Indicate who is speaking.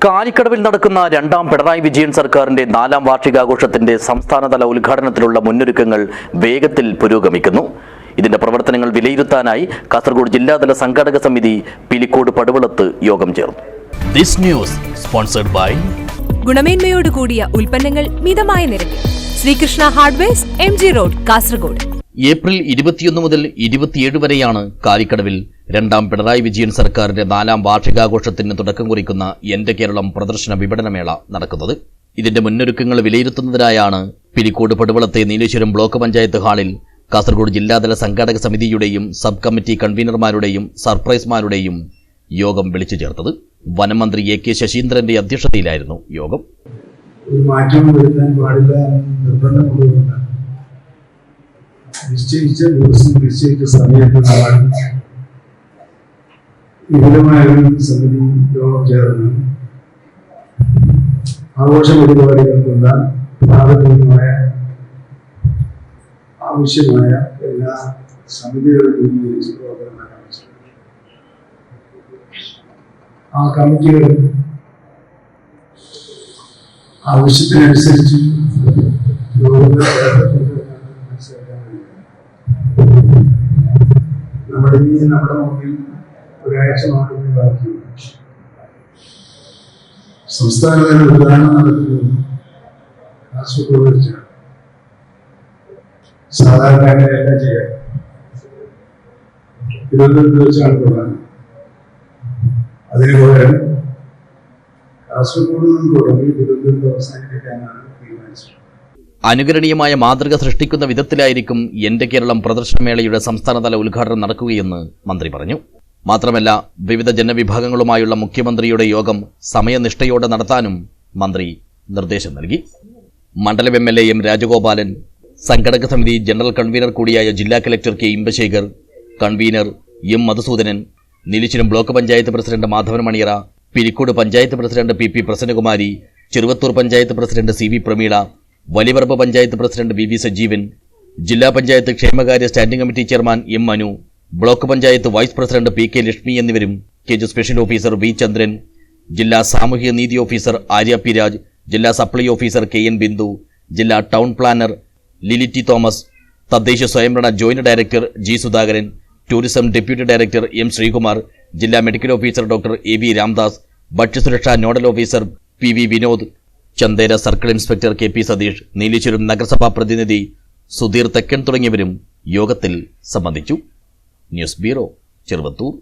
Speaker 1: കാലിക്കടവിൽ നടക്കുന്ന രണ്ടാം പിണറായി വിജയൻ സർക്കാരിന്റെ 4ാം വാർഷികാഘോഷത്തിന്റെ സംസ്ഥാനതല ഉദ്ഘാടനത്തിനുള്ള മുന്നൊരുക്കങ്ങൾ വേഗത്തിൽ പുരോഗമിക്കുന്നു. ഇതിന്റെ പ്രവർത്തനങ്ങൾ വിലയിരുത്താനായി കാസർഗോഡ് ജില്ലാതല സംഘാടക സമിതി പിലിക്കോട് പടുവളത്ത് യോഗം ചേർന്നു.
Speaker 2: ദിസ് ന്യൂസ് സ്പോൺസർഡ് ബൈ
Speaker 3: ഗുണമേന്മയോട് കൂടിയ ഉൽപ്പന്നങ്ങൾ മിതമായ നിരക്കിൽ Sreekrishna hardwares MG road Kasaragod.
Speaker 2: April 21 മുതൽ 27 വരെയാണ് കാലിക്കടവിൽ രണ്ടാം പിണറായി വിജയൻ സർക്കാരിന്റെ 4ാം വാർഷികാഘോഷത്തിന് തുടക്കം കുറിക്കുന്ന എന്റെ കേരളം പ്രദർശന വിപണനമേള നടക്കുന്നത്. ഇതിന്റെ മുന്നൊരുക്കങ്ങൾ വിലയിരുത്തുന്നതിനായാണ് പിലിക്കോട് പടുവളത്തെ നീലേശ്വരം ബ്ലോക്ക് പഞ്ചായത്ത് ഹാളിൽ കാസർഗോഡ് ജില്ലാതല സംഘാടക സമിതിയുടെയും സബ് കമ്മിറ്റി കൺവീനർമാരുടെയും സർപ്രൈസ്മാരുടെയും യോഗം വിളിച്ചു ചേർത്തത്. വനമന്ത്രി AK ശശീന്ദ്രന്റെ അധ്യക്ഷതയിലായിരുന്നു യോഗം.
Speaker 4: മാറ്റം വരുത്താൻ പാടില്ല നിർബന്ധമുള്ളതുകൊണ്ട് നിശ്ചയിച്ച ദിവസം നിശ്ചയിച്ച സമയത്ത് വിപുലമായ സമിതി യോഗം ചേർന്ന് ആഘോഷ പരിപാടികൾക്കുള്ള പ്രാഥമികമായ ആവശ്യമായ എല്ലാ സമിതികളും രൂപീകരിച്ച് പ്രവർത്തനം ആരംഭിച്ചു. ആ കമ്മിറ്റികൾ ആവശ്യത്തിനനുസരിച്ച് നമ്മുടെ മുമ്പിൽ ഒരാഴ്ച മാത്രമേ ബാക്കിയുള്ളൂ. സംസ്ഥാനതല ഉദ്ഘാടനം നടക്കുന്നത് കാസർഗോഡ് വെച്ചാണ്. സാധാരണക്കാരെ എല്ലാം ചെയ്യാം. തിരുവനന്തപുരത്ത് വെച്ചാണ് പ്രധാനം. അതിന് പകരം കാസർഗോഡ് നിന്ന് തുടങ്ങി തിരുവനന്തപുരത്ത് അവസാനിപ്പിക്കാനാണ് തീരുമാനിച്ചത്.
Speaker 2: അനുകരണീയമായ മാതൃക സൃഷ്ടിക്കുന്ന വിധത്തിലായിരിക്കും എന്റെ കേരളം പ്രദർശനമേളയുടെ സംസ്ഥാനതല ഉദ്ഘാടനം നടക്കുകയെന്ന് മന്ത്രി പറഞ്ഞു. മാത്രമല്ല, വിവിധ ജനവിഭാഗങ്ങളുമായുള്ള മുഖ്യമന്ത്രിയുടെ യോഗം സമയനിഷ്ഠയോടെ നടത്താനും മന്ത്രി നിർദ്ദേശം നൽകി. മണ്ഡലം MLA M രാജഗോപാലൻ, സംഘടക സമിതി ജനറൽ കൺവീനർ കൂടിയായ ജില്ലാ collector K Imbasekhar, convener M Madhusoodanan, Nileshwaram block panchayat president Madhavan Maniyara, Pilicode panchayat president PP Prasannakumari, Cheruvathur panchayat president CV Prameela, Valiyaparamba panchayat president BV Sajeevan, ജില്ലാ പഞ്ചായത്ത് ക്ഷേമകാര്യ standing committee chairman M Manu, block panchayat vice president PK Lakshmi എന്നിവരും KG special officer V Chandran, ജില്ലാ സാമൂഹിക നീതി ഓഫീസർ ആര്യ P രാജ്, ജില്ലാ സപ്ലൈ ഓഫീസർ KN ബിന്ദു, ജില്ലാ town planner Lily T Thomas, തദ്ദേശ സ്വയംഭരണ joint director G Sudhakaran, tourism deputy director M Sreekumar, ജില്ലാ medical officer doctor AV Ramdas, ഭക്ഷ്യസുരക്ഷാ nodal officer PV Vinod, Chandera circle inspector KP Satheesh, Nileshwaram നഗരസഭാ പ്രതിനിധി സുധീർ തെക്കൻ തുടങ്ങിയവരും യോഗത്തിൽ സംബന്ധിച്ചു. News bureau, Cheruvathur.